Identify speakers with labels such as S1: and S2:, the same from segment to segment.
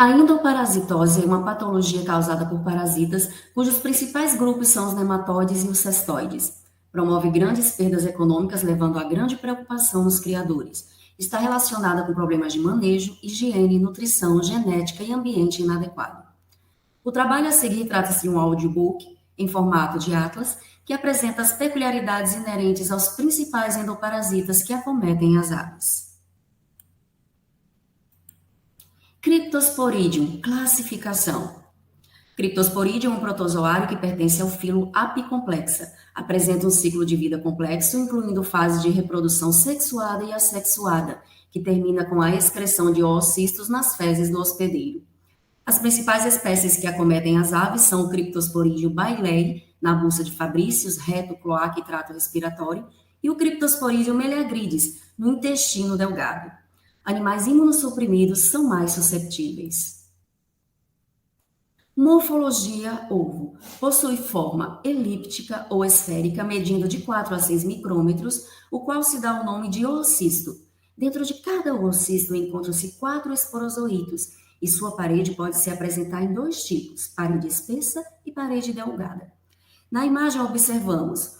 S1: A endoparasitose é uma patologia causada por parasitas, cujos principais grupos são os nematóides e os cestoides. Promove grandes perdas econômicas, levando a grande preocupação nos criadores. Está relacionada com problemas de manejo, higiene, nutrição, genética e ambiente inadequado. O trabalho a seguir trata-se de um audiobook, em formato de atlas, que apresenta as peculiaridades inerentes aos principais endoparasitas que acometem as aves. Cryptosporidium, classificação. Cryptosporidium é um protozoário que pertence ao filo Apicomplexa. Apresenta um ciclo de vida complexo, incluindo fases de reprodução sexuada e assexuada, que termina com a excreção de oocistos nas fezes do hospedeiro. As principais espécies que acometem as aves são o Cryptosporidium bailei, na bucha de Fabricius, reto, cloaca e trato respiratório, e o Cryptosporidium meleagrides, no intestino delgado. Animais imunossuprimidos são mais susceptíveis. Morfologia ovo. Possui forma elíptica ou esférica, medindo de 4 a 6 micrômetros, o qual se dá o nome de oocisto. Dentro de cada oocisto encontram-se 4 esporozoítos, e sua parede pode se apresentar em 2 tipos, parede espessa e parede delgada. Na imagem observamos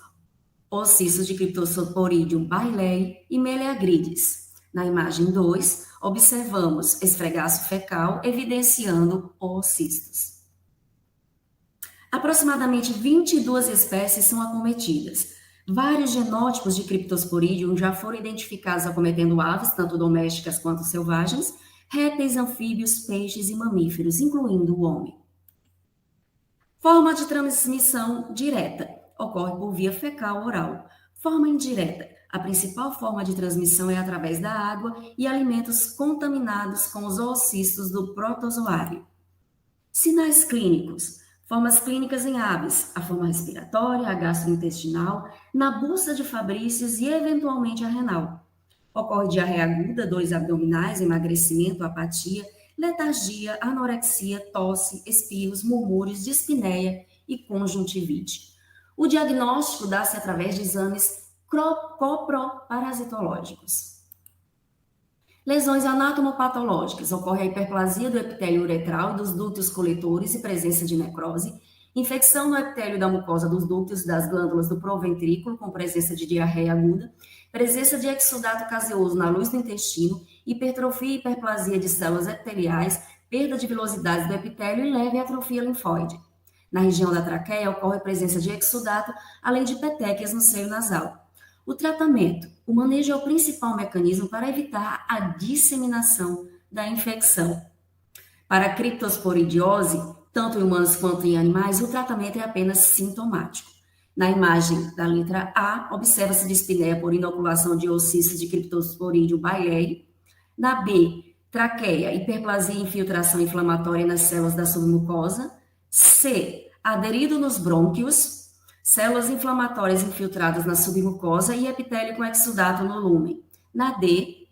S1: oocistos de Cryptosporidium bailei e meleagrides. Na imagem 2, observamos esfregaço fecal, evidenciando oocistos. Aproximadamente 22 espécies são acometidas. Vários genótipos de Cryptosporidium já foram identificados acometendo aves, tanto domésticas quanto selvagens, répteis, anfíbios, peixes e mamíferos, incluindo o homem. Forma de transmissão direta. Ocorre por via fecal oral. Forma indireta. A principal forma de transmissão é através da água e alimentos contaminados com os oocistos do protozoário. Sinais clínicos. Formas clínicas em aves, a forma respiratória, a gastrointestinal, na bucha de Fabricius e eventualmente a renal. Ocorre diarreia aguda, dores abdominais, emagrecimento, apatia, letargia, anorexia, tosse, espirros, murmúrios, dispneia e conjuntivite. O diagnóstico dá-se através de exames coproparasitológicos. Lesões anatomopatológicas. Ocorre a hiperplasia do epitélio uretral e dos dúcteos coletores e presença de necrose, infecção no epitélio da mucosa dos dúcteos das glândulas do proventrículo com presença de diarreia aguda, presença de exudato caseoso na luz do intestino, hipertrofia e hiperplasia de células epiteliais, perda de vilosidade do epitélio e leve atrofia linfóide. Na região da traqueia ocorre a presença de exudato, além de petequias no seio nasal. O tratamento. O manejo é o principal mecanismo para evitar a disseminação da infecção. Para a criptosporidiose, tanto em humanos quanto em animais, o tratamento é apenas sintomático. Na imagem da letra A, observa-se dispneia por inoculação de oocistos de Cryptosporidium bailei. Na B, traqueia, hiperplasia e infiltração inflamatória nas células da submucosa. C, aderido nos brônquios, células inflamatórias infiltradas na submucosa e epitélio com exudato no lúmen. Na D,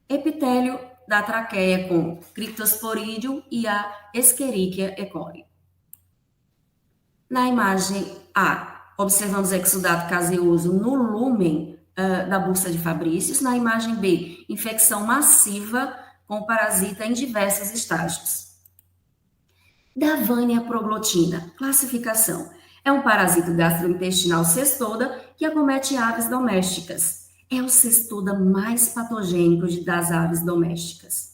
S1: epitélio da traqueia com Cryptosporidium e a Escherichia coli. Na imagem A, observamos exudato caseoso no lúmen da bucha de Fabricius. Na imagem B, infecção massiva com parasita em diversos estágios. Davania proglotina, classificação. É um parasito gastrointestinal cestoda que acomete aves domésticas. É o cestoda mais patogênico das aves domésticas.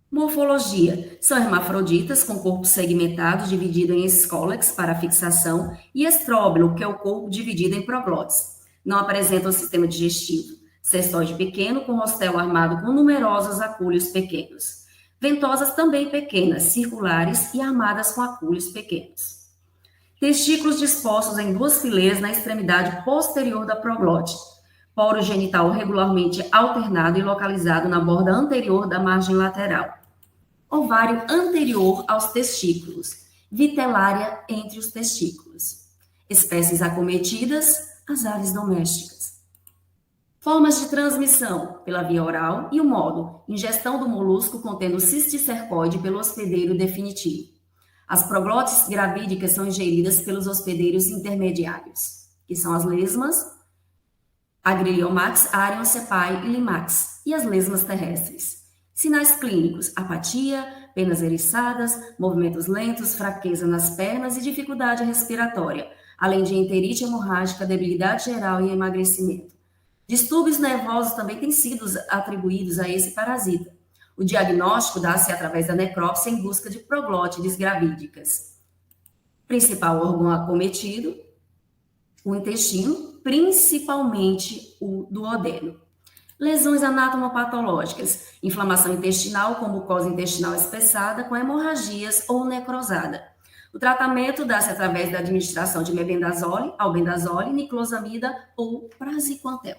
S1: Morfologia. São hermafroditas com corpo segmentado, dividido em escólex para fixação, e estróbilo, que é o corpo dividido em proglotes. Não apresentam sistema digestivo. Cestoide pequeno, com rostelo armado com numerosos acúlios pequenos. Ventosas também pequenas, circulares e armadas com acúlios pequenos. Testículos dispostos em 2 fileiras na extremidade posterior da proglote. Poro genital regularmente alternado e localizado na borda anterior da margem lateral. Ovário anterior aos testículos. Vitelária entre os testículos. Espécies acometidas, as aves domésticas. Formas de transmissão, pela via oral e o modo, ingestão do molusco contendo cisticercoide pelo hospedeiro definitivo. As proglotes gravídicas são ingeridas pelos hospedeiros intermediários, que são as lesmas, Agreliomax, Arioncepae e Limax, e as lesmas terrestres. Sinais clínicos: apatia, penas eriçadas, movimentos lentos, fraqueza nas pernas e dificuldade respiratória, além de enterite hemorrágica, debilidade geral e emagrecimento. Distúrbios nervosos também têm sido atribuídos a esse parasita. O diagnóstico dá-se através da necrópsia em busca de proglótides gravídicas. Principal órgão acometido: o intestino, principalmente o duodeno. Lesões anatomopatológicas: inflamação intestinal com mucosa intestinal espessada, com hemorragias ou necrosada. O tratamento dá-se através da administração de mebendazole, albendazole, niclosamida ou praziquantel.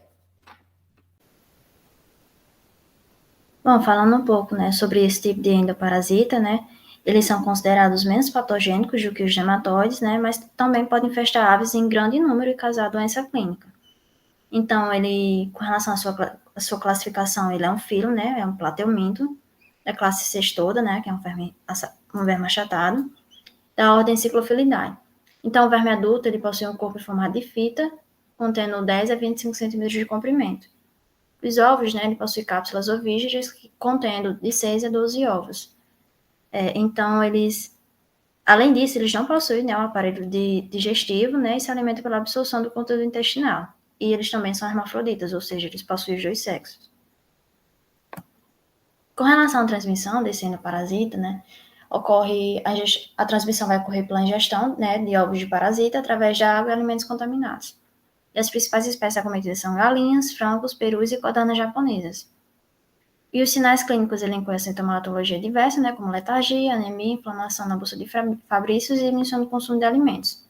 S2: Bom, falando um pouco, né, sobre esse tipo de endoparasita, né, eles são considerados menos patogênicos do que os nematóides, né, mas também podem infestar aves em grande número e causar doença clínica. Então, ele, com relação à sua classificação, ele é um filo, né, é um plateuminto, da classe Cestoda, né, que é um verme achatado, da ordem Cyclophilidae. Então, o verme adulto, ele possui um corpo em formato de fita, contendo 10 a 25 centímetros de comprimento. Os ovos, né, ele possui cápsulas ovígeas, contendo de 6 a 12 ovos. Então, além disso, eles não possuem, né, um aparelho digestivo, né, e se alimentam pela absorção do conteúdo intestinal. E eles também são hermafroditas, ou seja, eles possuem os dois sexos. Com relação à transmissão desse endoparasita, né, a transmissão vai ocorrer pela ingestão, né, de ovos de parasita através de água e alimentos contaminados. E as principais espécies acometidas são galinhas, frangos, perus e codanas japonesas. E os sinais clínicos elencam a sintomatologia diversa, né, como letargia, anemia, inflamação na bolsa de Fabrícios e diminuição do consumo de alimentos.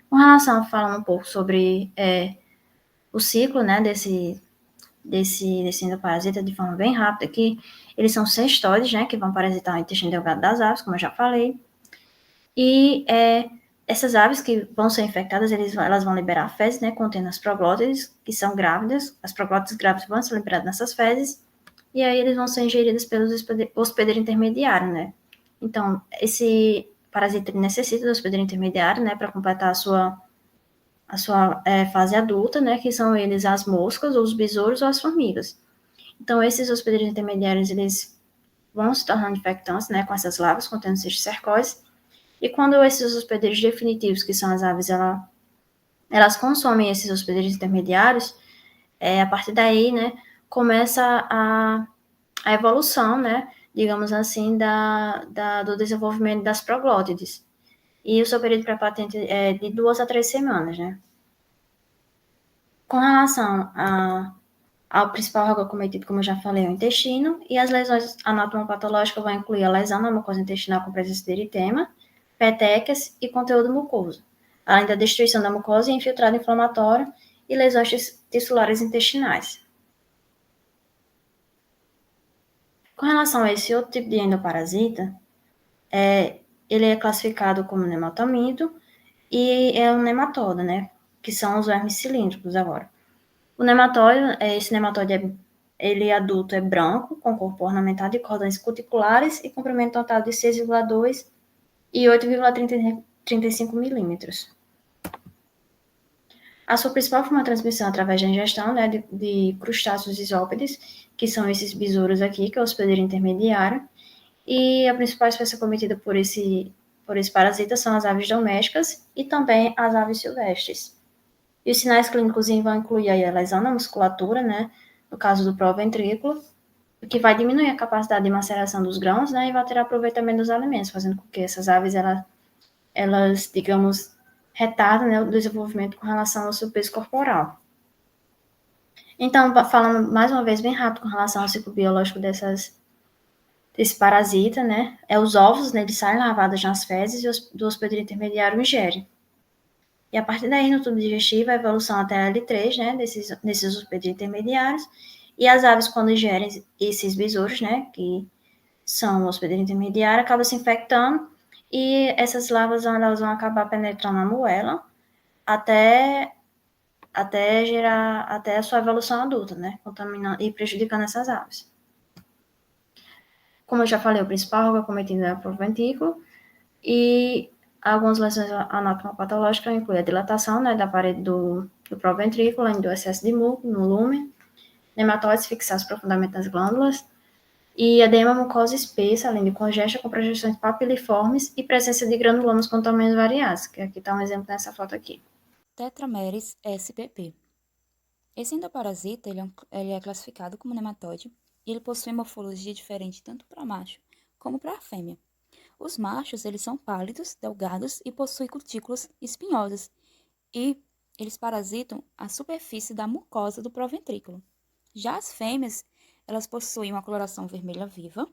S2: Com relação a falar um pouco sobre o ciclo, né, desse endoparasita de forma bem rápida aqui, eles são cestoides, né, que vão parasitar o intestino delgado das aves, como eu já falei, e essas aves que vão ser infectadas, elas vão liberar fezes, né, contendo as proglótides, que são grávidas, as proglótides grávidas vão ser liberadas nessas fezes, e aí eles vão ser ingeridos pelos hospedeiro intermediário, né. Então, esse parasita necessita do hospedeiro intermediário, né, para completar a sua fase adulta, né, que são eles as moscas, ou os besouros, ou as formigas. Então, esses hospedeiros intermediários, eles vão se tornando infectantes, né, com essas larvas contendo cisticercose, e quando esses hospedeiros definitivos, que são as aves, elas consomem esses hospedeiros intermediários, a partir daí, né, começa a evolução, né, digamos assim, do desenvolvimento das proglótides. E o seu período para patente é de 2 a 3 semanas, né. Com relação ao principal órgão acometido, como eu já falei, é o intestino, e as lesões anatomopatológicas vão incluir a lesão na mucosa intestinal com presença de eritema, petequias e conteúdo mucoso, além da destruição da mucosa e infiltrado inflamatório e lesões tissulares intestinais. Com relação a esse outro tipo de endoparasita, ele é classificado como nematomídeo e é um nematóide, né, que são os vermes cilíndricos agora. O nematóide, esse nematóide ele adulto é branco, com corpo ornamentado de cordões cuticulares e comprimento total de 6,2 e 8,35 milímetros. A sua principal forma de transmissão é através da ingestão, né, de crustáceos isópodes, que são esses besouros aqui, que é o hospedeiro intermediário, e a principal espécie cometida por esse parasita são as aves domésticas e também as aves silvestres. E os sinais clínicos vão incluir aí a lesão na musculatura, né, no caso do proventrículo, o que vai diminuir a capacidade de maceração dos grãos, né, e vai ter aproveitamento dos alimentos, fazendo com que essas aves, elas digamos, retardam, né, o desenvolvimento com relação ao seu peso corporal. Então, falando mais uma vez bem rápido com relação ao ciclo biológico desse parasita, né, os ovos, né, eles saem lavados nas fezes e do hospedeiro intermediário ingere. E a partir daí, no tubo digestivo, a evolução até a L3, né, desses hospedeiros intermediários, e as aves, quando ingerem esses besouros, né, que são o hospedeiro intermediário, acabam se infectando, e essas larvas elas vão acabar penetrando na moela até a sua evolução adulta, né, contaminando e prejudicando essas aves. Como eu já falei, o principal órgão acometido é o proventículo, e algumas lesões anatomopatológicas incluem a dilatação, né, da parede do proventrículo, além do excesso de muco no lumen, nematóides fixados profundamente nas glândulas, e edema mucosa espessa, além de congesta com projeções papiliformes e presença de granulomas com tamanhos variados, que aqui está um exemplo nessa foto aqui.
S3: Tetrameres spp. Esse endoparasita ele é classificado como nematóide e ele possui morfologia diferente tanto para macho como para a fêmea. Os machos eles são pálidos, delgados e possuem cutículas espinhosas e eles parasitam a superfície da mucosa do proventrículo. Já as fêmeas, elas possuem uma coloração vermelha viva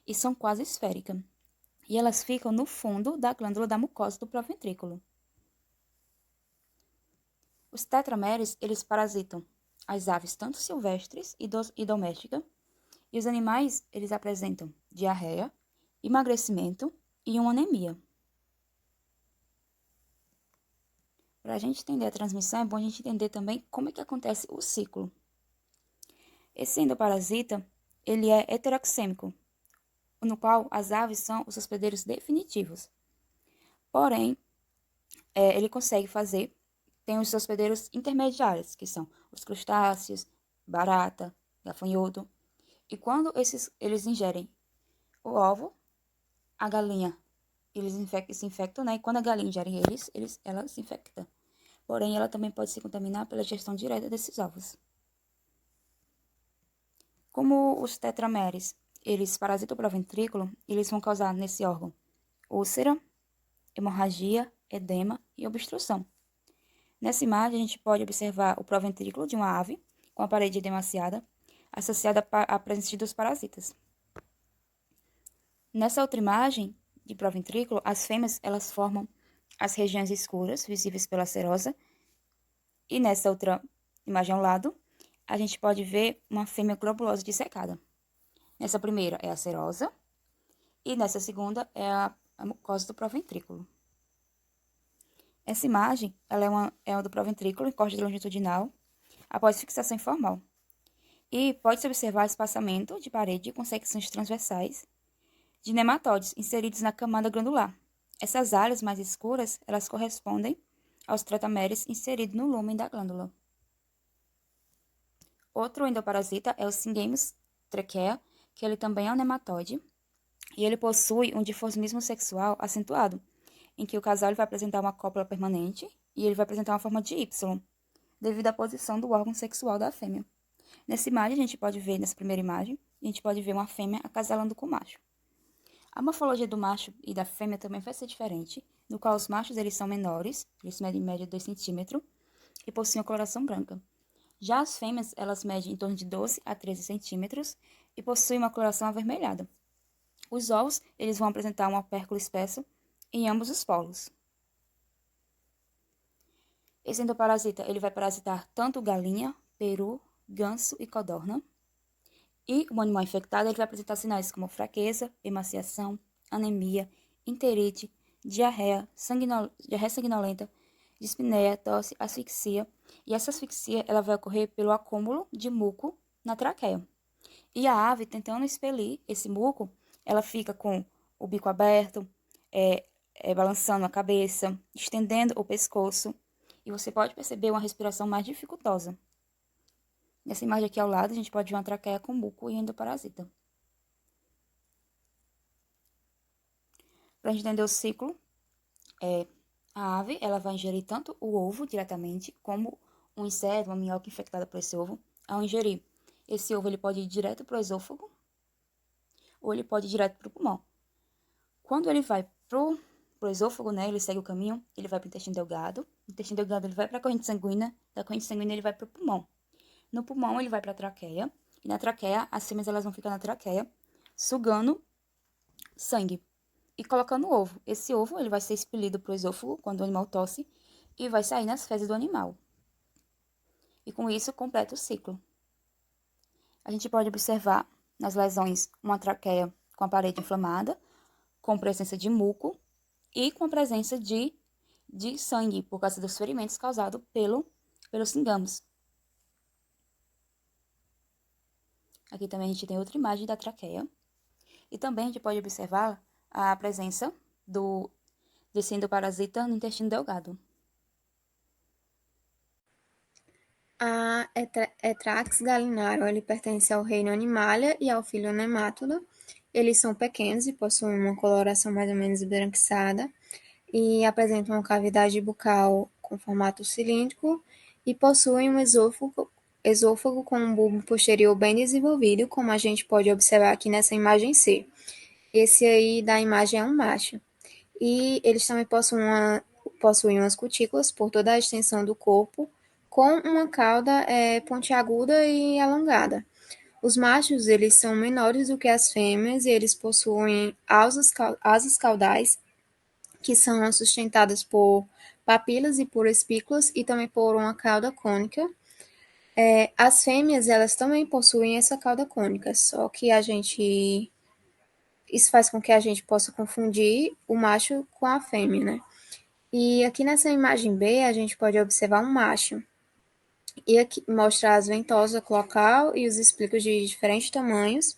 S3: e são quase esféricas. E elas ficam no fundo da glândula da mucosa do proventrículo. Os tetrameres, eles parasitam as aves tanto silvestres e domésticas, e os animais, eles apresentam diarreia, emagrecimento e uma anemia. Para a gente entender a transmissão, é bom a gente entender também como é que acontece o ciclo. Esse endoparasita, ele é heteroxêmico, no qual as aves são os hospedeiros definitivos. Porém, ele consegue fazer, tem os hospedeiros intermediários, que são os crustáceos, barata, gafanhoto. E quando eles ingerem o ovo, a galinha, eles se infectam, né? E quando a galinha ingere ela se infecta. Porém, ela também pode se contaminar pela ingestão direta desses ovos. Como os tetrameres, eles parasitam o proventrículo, eles vão causar nesse órgão úlcera, hemorragia, edema e obstrução. Nessa imagem, a gente pode observar o proventrículo de uma ave com a parede edemaciada, associada à presença dos parasitas. Nessa outra imagem de proventrículo, as fêmeas elas formam as regiões escuras, visíveis pela serosa, e nessa outra imagem ao lado, a gente pode ver uma fêmea globulosa dissecada. Nessa primeira é a serosa, e nessa segunda é a mucosa do proventrículo. Essa imagem ela é uma do proventrículo em corte longitudinal, após fixação informal. E pode-se observar espaçamento de parede com secções transversais de nematóides inseridos na camada glandular. Essas áreas mais escuras, elas correspondem aos tetrameres inseridos no lúmen da glândula. Outro endoparasita é o Syngemos trachea, que ele também é um nematóide, e ele possui um dimorfismo sexual acentuado, em que o casal vai apresentar uma cópula permanente e ele vai apresentar uma forma de Y, devido à posição do órgão sexual da fêmea. Nessa primeira imagem, a gente pode ver uma fêmea acasalando com o macho. A morfologia do macho e da fêmea também vai ser diferente, no qual os machos eles são menores, eles medem em média 2 cm, e possuem uma coloração branca. Já as fêmeas, elas medem em torno de 12 a 13 centímetros e possuem uma coloração avermelhada. Os ovos, eles vão apresentar um opérculo espesso em ambos os polos. Esse endoparasita, ele vai parasitar tanto galinha, peru, ganso e codorna. E o animal infectado, ele vai apresentar sinais como fraqueza, emaciação, anemia, enterite, diarreia sanguinolenta, dispneia, tosse, asfixia. E essa asfixia ela vai ocorrer pelo acúmulo de muco na traqueia. E a ave, tentando expelir esse muco, ela fica com o bico aberto, balançando a cabeça, estendendo o pescoço. E você pode perceber uma respiração mais dificultosa. Nessa imagem aqui ao lado, a gente pode ver uma traqueia com muco e endoparasita. Para a gente entender o ciclo, a ave ela vai ingerir tanto o ovo diretamente, como um inseto, uma minhoca infectada por esse ovo. Ao ingerir esse ovo, ele pode ir direto para o esôfago, ou ele pode ir direto para o pulmão. Quando ele vai para o esôfago, né, ele segue o caminho, ele vai para o intestino delgado. O intestino delgado ele vai para a corrente sanguínea, da corrente sanguínea ele vai para o pulmão. No pulmão, ele vai para a traqueia. E na traqueia, as fêmeas elas vão ficar na traqueia, sugando sangue e colocando ovo. Esse ovo ele vai ser expelido para o esôfago quando o animal tosse e vai sair nas fezes do animal. E com isso, completa o ciclo. A gente pode observar nas lesões uma traqueia com a parede inflamada, com presença de muco e com a presença de sangue, por causa dos ferimentos causados pelos cingamos. Aqui também a gente tem outra imagem da traqueia. E também a gente pode observar a presença desse endoparasita no intestino delgado.
S4: A Etrax gallinarum, ele pertence ao reino Animalia e ao filho Nematode. Eles são pequenos e possuem uma coloração mais ou menos esbranquiçada e apresentam uma cavidade bucal com formato cilíndrico e possuem um esôfago com um bulbo posterior bem desenvolvido, como a gente pode observar aqui nessa imagem C. Esse aí da imagem é um macho. E eles também possuem umas cutículas por toda a extensão do corpo, com uma cauda pontiaguda e alongada. Os machos, eles são menores do que as fêmeas e eles possuem asas caudais, que são sustentadas por papilas e por espículas e também por uma cauda cônica. As fêmeas, elas também possuem essa cauda cônica, só que isso faz com que a gente possa confundir o macho com a fêmea, né? E aqui nessa imagem B, a gente pode observar um macho. E aqui mostra as ventosas local e os espículos de diferentes tamanhos.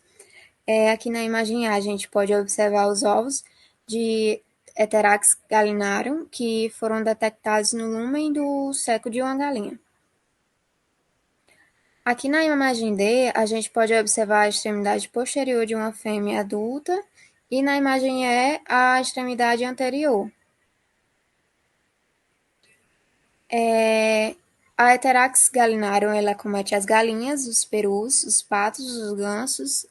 S4: Aqui na imagem A, a gente pode observar os ovos de Heterax gallinarum, que foram detectados no lúmen do seco de uma galinha. Aqui na imagem D, a gente pode observar a extremidade posterior de uma fêmea adulta e na imagem E, a extremidade anterior. A Heterax gallinarum, ela comete as galinhas, os perus, os patos, os gansos,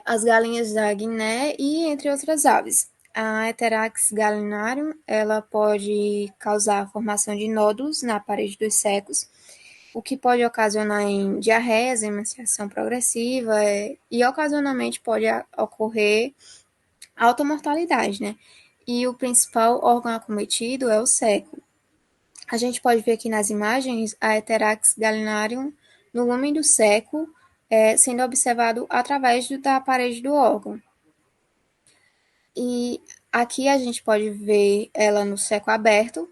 S4: as galinhas da Guiné e entre outras aves. A Heterax gallinarum, ela pode causar a formação de nódulos na parede dos secos, o que pode ocasionar em diarreias, emaciação progressiva e ocasionalmente pode ocorrer alta mortalidade, né? E o principal órgão acometido é o seco. A gente pode ver aqui nas imagens a Heterax gallinarum no lúmen do seco, sendo observado através da parede do órgão. E aqui a gente pode ver ela no seco aberto.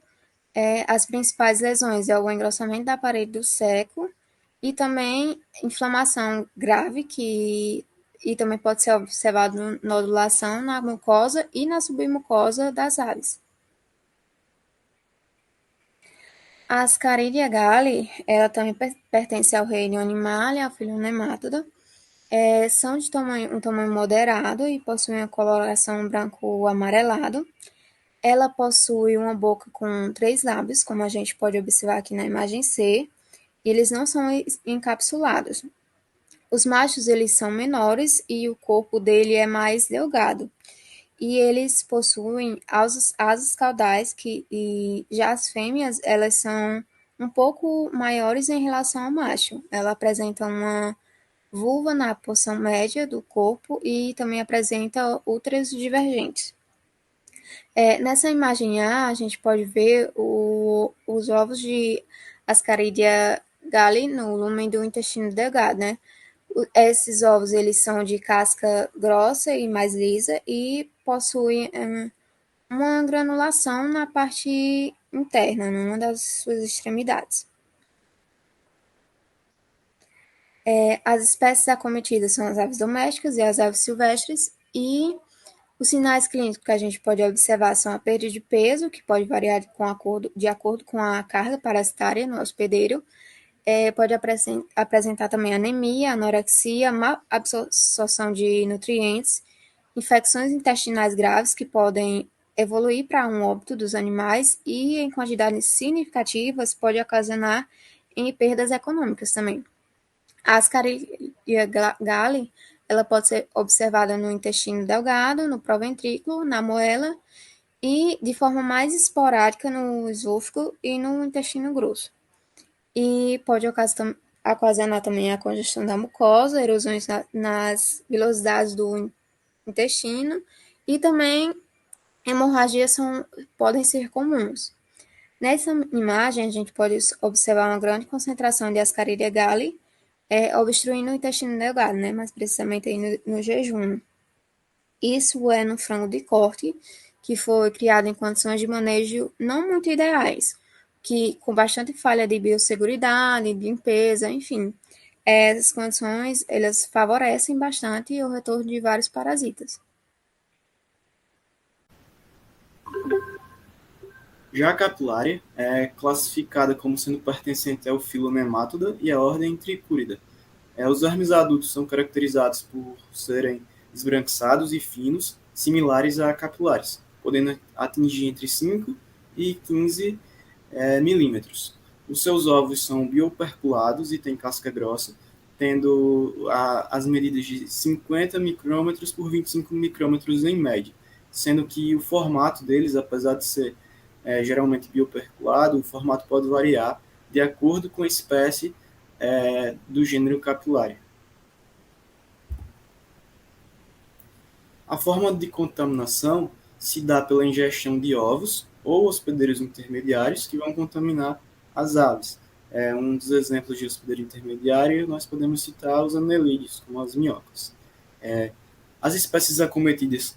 S4: As principais lesões é o engrossamento da parede do seco e também inflamação grave, e também pode ser observado nodulação na mucosa e na submucosa das aves. A Ascaridia galli, ela também pertence ao reino Animalia, ao filho Nematode. São de um tamanho moderado e possuem a coloração branco-amarelado. Ela possui uma boca com 3 lábios, como a gente pode observar aqui na imagem C, e eles não são encapsulados. Os machos, eles são menores e o corpo dele é mais delgado. E eles possuem asas caudais, e já as fêmeas, elas são um pouco maiores em relação ao macho. Ela apresenta uma vulva na porção média do corpo e também apresenta úteros divergentes. Nessa imagem A, a gente pode ver os ovos de Ascaridia galli no lumen do intestino delgado, né? Esses ovos, eles são de casca grossa e mais lisa e possuem uma granulação na parte interna, numa das suas extremidades. As espécies acometidas são as aves domésticas e as aves silvestres, e os sinais clínicos que a gente pode observar são a perda de peso, que pode variar de acordo com a carga parasitária no hospedeiro. Pode apresentar também anemia, anorexia, má absorção de nutrientes, infecções intestinais graves que podem evoluir para um óbito dos animais e, em quantidades significativas, pode ocasionar em perdas econômicas também. A Ascaridia galli, ela pode ser observada no intestino delgado, no proventrículo, na moela e, de forma mais esporádica, no esôfago e no intestino grosso. E pode ocasionar também a congestão da mucosa, erosões nas vilosidades do intestino e também hemorragias podem ser comuns. Nessa imagem, a gente pode observar uma grande concentração de Ascaridia galli, obstruindo o intestino delgado, né? Mais precisamente aí no jejum. Isso é no frango de corte, que foi criado em condições de manejo não muito ideais, com bastante falha de biosseguridade, de limpeza, enfim. Essas condições, elas favorecem bastante o retorno de vários parasitas.
S5: Já a capilária é classificada como sendo pertencente ao filo Nematoda e à ordem Tricúrida. Os vermes adultos são caracterizados por serem esbranquiçados e finos, similares a capilares, podendo atingir entre 5 e 15 milímetros. Os seus ovos são bioperculados e têm casca grossa, tendo as medidas de 50 micrômetros por 25 micrômetros em média, sendo que o formato deles, apesar de ser geralmente bioperculado, o formato pode variar de acordo com a espécie do gênero Capillaria. A forma de contaminação se dá pela ingestão de ovos ou hospedeiros intermediários que vão contaminar as aves. Um dos exemplos de hospedeiro intermediário, nós podemos citar os anelídeos, como as minhocas. As espécies acometidas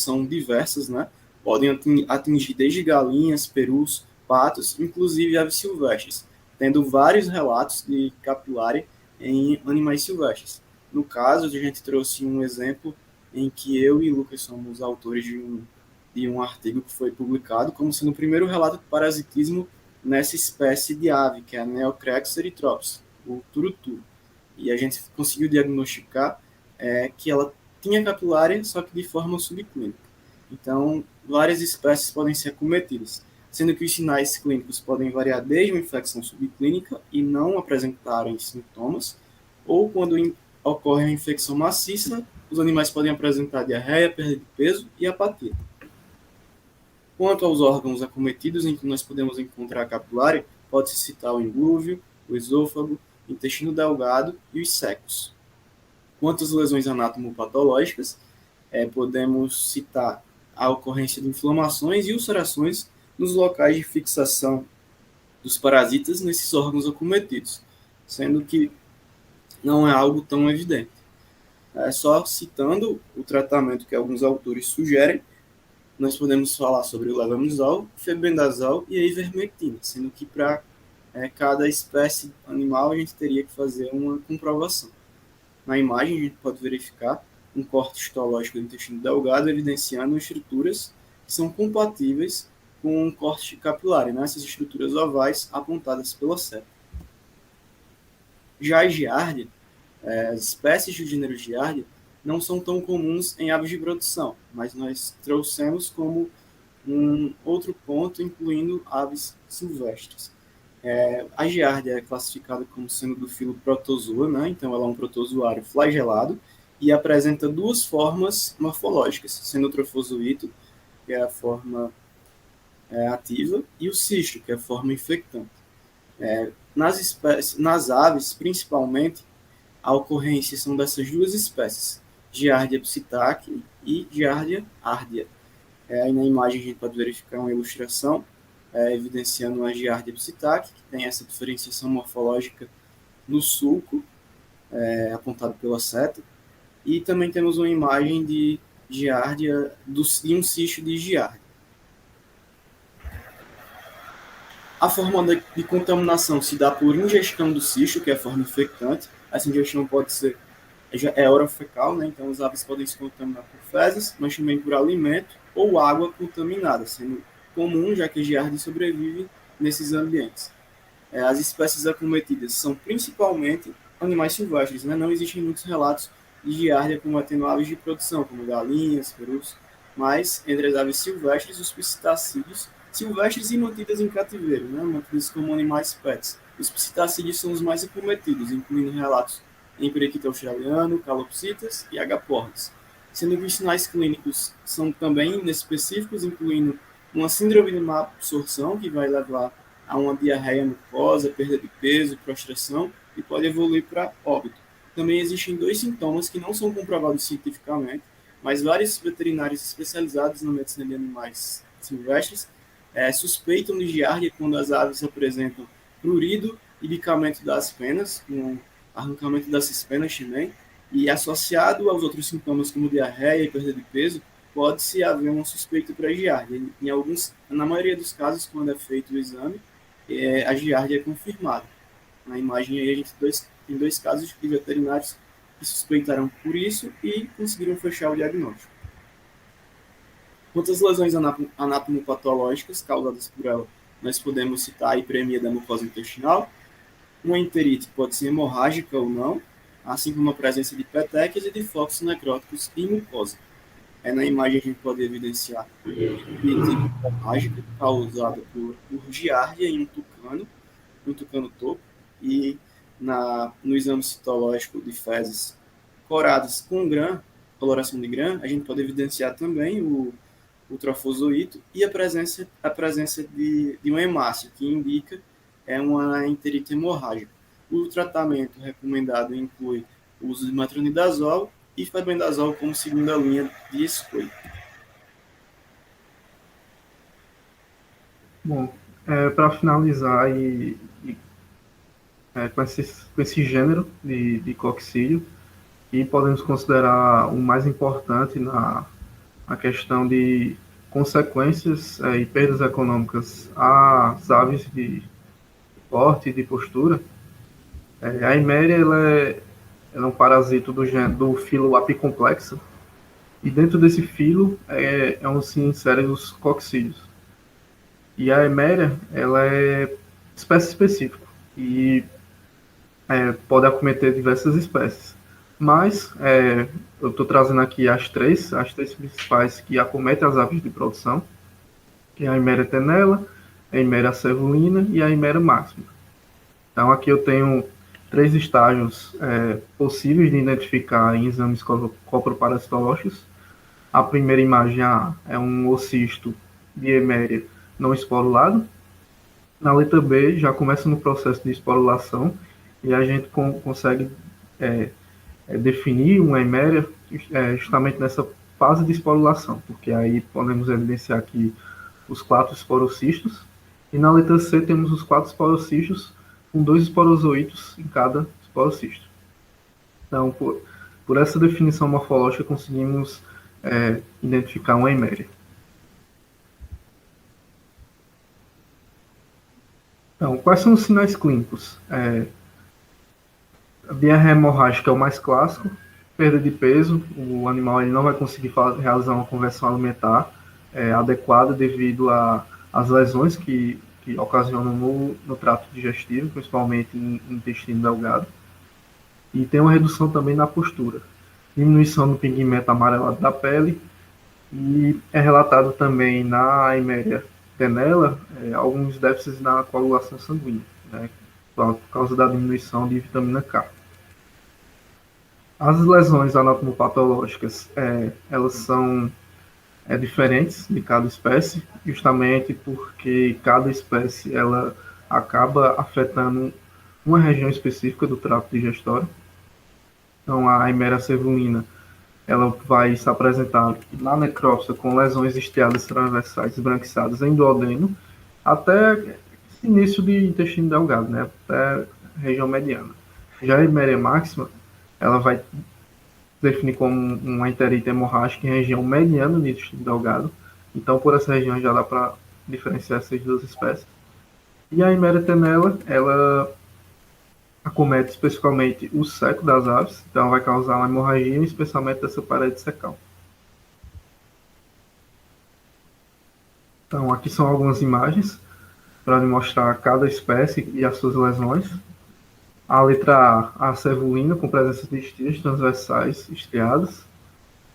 S5: são diversas, né? Podem atingir desde galinhas, perus, patos, inclusive aves silvestres, tendo vários relatos de capilária em animais silvestres. No caso, a gente trouxe um exemplo em que eu e Lucas somos autores de um artigo que foi publicado como sendo o primeiro relato de parasitismo nessa espécie de ave, que é a Neocrex erythrops, o turutu. E a gente conseguiu diagnosticar que ela tinha capilária, só que de forma subclínica. Então, várias espécies podem ser acometidas, sendo que os sinais clínicos podem variar desde uma infecção subclínica e não apresentarem sintomas, ou quando ocorre a infecção maciça, os animais podem apresentar diarreia, perda de peso e apatia. Quanto aos órgãos acometidos em que nós podemos encontrar a capilária, pode-se citar o emblúvio, o esôfago, o intestino delgado e os secos. Quanto às lesões anatomopatológicas, podemos citar a ocorrência de inflamações e ulcerações nos locais de fixação dos parasitas nesses órgãos acometidos, sendo que não é algo tão evidente. Só citando o tratamento que alguns autores sugerem, nós podemos falar sobre o levamisol, febendazol e a ivermectina, sendo que para cada espécie animal a gente teria que fazer uma comprovação. Na imagem a gente pode verificar um corte histológico do intestino delgado, evidenciando estruturas que são compatíveis com um corte capilar, né? Essas estruturas ovais apontadas pela seta. Já a giardia, as espécies do gênero giardia não são tão comuns em aves de produção, mas nós trouxemos como um outro ponto, incluindo aves silvestres. A giardia é classificada como sendo do filo Protozoa, né? Então ela é um protozoário flagelado e apresenta duas formas morfológicas, sendo o trofozoito, que é a forma ativa, e o cisto, que é a forma infectante. Nas aves, principalmente, a ocorrência são dessas duas espécies, Giardia psittaci e Giardia ardea. Aí na imagem a gente pode verificar uma ilustração evidenciando a Giardia psittaci, que tem essa diferenciação morfológica no sulco, apontado pela seta, e também temos uma imagem de Giardia, de um cisto de Giardia. A forma de contaminação se dá por ingestão do cisto, que é a forma infectante. Essa ingestão pode ser orofecal, né? Então as aves podem se contaminar por fezes, mas também por alimento ou água contaminada, sendo comum, já que a giardia sobrevive nesses ambientes. As espécies acometidas são principalmente animais silvestres, né? Não existem muitos relatos de giardia cometendo aves de produção, como galinhas, perus, mas entre as aves silvestres, os psitacídeos silvestres e mantidas em cativeiro, né? Mantidas como animais pets. Os psitacídeos são os mais acometidos, incluindo relatos em periquito australiano, calopsitas e agapornis, sendo que os sinais clínicos são também inespecíficos, incluindo uma síndrome de má absorção, que vai levar a uma diarreia mucosa, perda de peso, prostração, e pode evoluir para óbito. Também existem dois sintomas que não são comprovados cientificamente, mas vários veterinários especializados na medicina de animais silvestres suspeitam de giardia quando as aves apresentam prurido e bicamento das penas, com arrancamento das penas também, e associado aos outros sintomas como diarreia e perda de peso, pode-se haver uma suspeita para giardia. Na maioria dos casos, quando é feito o exame, a giardia é confirmada. Na imagem aí a gente tem dois casos de veterinários que suspeitaram por isso e conseguiram fechar o diagnóstico. Outras lesões anatomopatológicas causadas por ela, nós podemos citar a hiperemia da mucosa intestinal. Uma enterite pode ser hemorrágica ou não, assim como a presença de petequias e de flocos necróticos em mucosa. Na imagem a gente pode evidenciar a enterite hemorrágica causada por giardia em um tucano topo, e no exame citológico de fezes coradas com GRAM, coloração de GRAM, a gente pode evidenciar também o trofozoito e a presença de uma hemácia, que indica uma enterite hemorrágica. O tratamento recomendado inclui o uso de metronidazol e febendazol como segunda linha de escolha.
S6: Bom, para finalizar com esse gênero de coccídio, e podemos considerar o mais importante na questão de consequências e perdas econômicas às aves de porte e de postura. A Eimeria ela é um parasito do filo Apicomplexa, e dentro desse filo onde se inserem os coccídeos. E a Eimeria ela é espécie específica e pode acometer diversas espécies. Mas eu estou trazendo aqui as três principais que acometem as aves de produção, que é a Eimeria tenella, a Eimeria cervulina e a Eimeria maxima. Então aqui eu tenho 3 estágios possíveis de identificar em exames coproparasitológicos. A primeira imagem é um oocisto de Eimeria não esporulado. Na letra B já começa no processo de esporulação e a gente consegue definir uma Eimeria justamente nessa fase de esporulação, porque aí podemos evidenciar aqui os 4 esporocistos, e na letra C temos os 4 esporocistos com 2 esporozoítos em cada esporocisto. Então, por essa definição morfológica, conseguimos identificar uma Eimeria. Então, quais são os sinais clínicos? A diarreia hemorrágica é o mais clássico, perda de peso, o animal ele não vai conseguir realizar uma conversão alimentar adequada devido às lesões que ocasionam no trato digestivo, principalmente em intestino delgado. E tem uma redução também na postura, diminuição do pigmento amarelado da pele, e é relatado também na Eimeria tenella alguns déficits na coagulação sanguínea, né, por causa da diminuição de vitamina K. As lesões anatomopatológicas, elas são diferentes de cada espécie, justamente porque cada espécie ela acaba afetando uma região específica do trato digestório. Então, a Eimeria cervulina ela vai se apresentar na necrópsia com lesões estriadas transversais esbranquiçadas em duodeno até esse início de intestino delgado, né, até a região mediana. Já a Eimeria máxima ela vai definir como uma enterite hemorrágica em região mediana do intestino delgado. Então, por essa região já dá para diferenciar essas duas espécies. E a Eimeria tenella, ela acomete especificamente o seco das aves, então vai causar uma hemorragia, especialmente dessa parede secal. Então, aqui são algumas imagens para mostrar cada espécie e as suas lesões. A letra A cervulina, com presença de estrias transversais estriadas.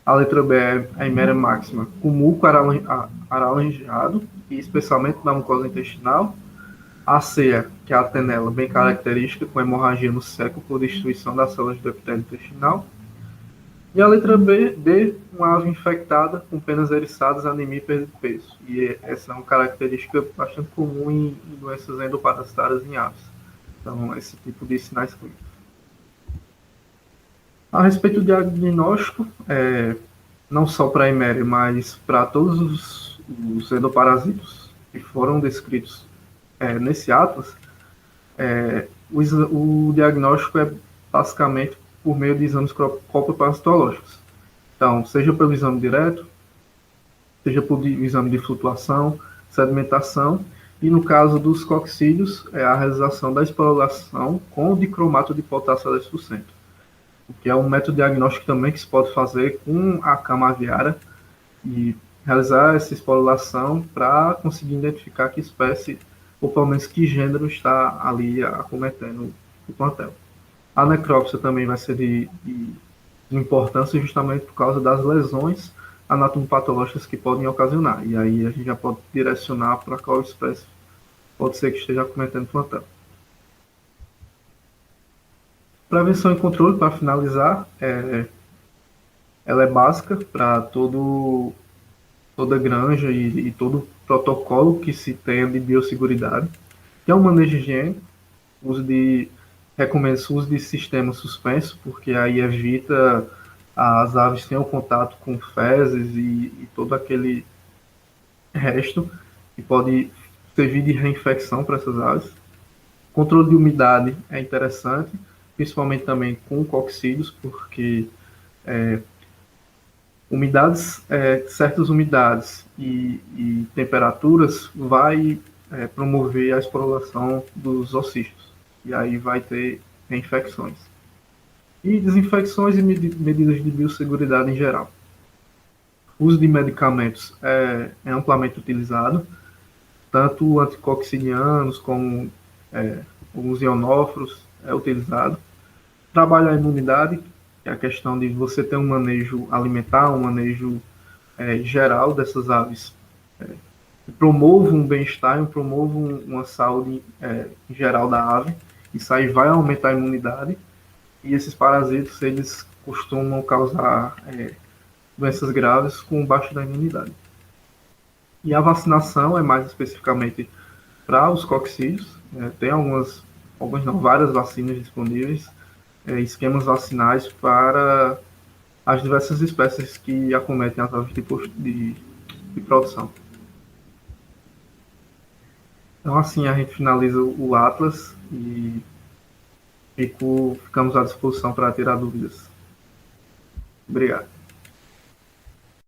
S6: A letra B é a Eimeria máxima, com muco araranjado, e especialmente na mucosa intestinal. A C, que é a tenella, bem característica, com hemorragia no seco por destruição das células do epitélio intestinal. E a letra B, uma ave infectada com penas eriçadas, anemia e perda de peso. E essa é uma característica bastante comum em doenças endoparasitárias em aves. Então, esse tipo de sinais clínicos. A respeito do diagnóstico, não só para a Eimeria, mas para todos os endoparasitos que foram descritos nesse atlas, o diagnóstico é basicamente por meio de exames coproparasitológicos. Então, seja pelo exame direto, seja por exame de flutuação, sedimentação, e no caso dos coccídeos, a realização da esporulação com o dicromato de potássio a 10%, que é um método diagnóstico também que se pode fazer com a cama aviária, e realizar essa esporulação para conseguir identificar que espécie, ou pelo menos que gênero está ali acometendo o plantel. A necrópsia também vai ser de importância justamente por causa das lesões anatomopatológicas que podem ocasionar. E aí a gente já pode direcionar para qual espécie pode ser que esteja acometendo o plantel. Prevenção e controle, para finalizar, ela é básica para toda granja e todo protocolo que se tenha de biosseguridade, que é o manejo higiênico, recomenda-se o uso de sistema suspenso, porque aí evita as aves tenham contato com fezes e todo aquele resto que pode servir de reinfecção para essas aves. Controle de umidade é interessante, principalmente também com coccídeos, porque certas umidades e temperaturas vai promover a esporulação dos ossísteos, e aí vai ter infecções. E desinfecções e medidas de biosseguridade em geral. O uso de medicamentos é amplamente utilizado, tanto anticoccinianos como alguns ionóforos é utilizado. Trabalha a imunidade, que é a questão de você ter um manejo alimentar, um manejo geral dessas aves, que promova um bem-estar, promova uma saúde geral da ave. Isso aí vai aumentar a imunidade, e esses parasitas eles costumam causar doenças graves com baixa da imunidade. E a vacinação é mais especificamente para os coccídeos, tem várias vacinas disponíveis, esquemas vacinais para as diversas espécies que acometem as aves de produção. Então, assim, a gente finaliza o Atlas e ficamos à disposição para tirar dúvidas. Obrigado.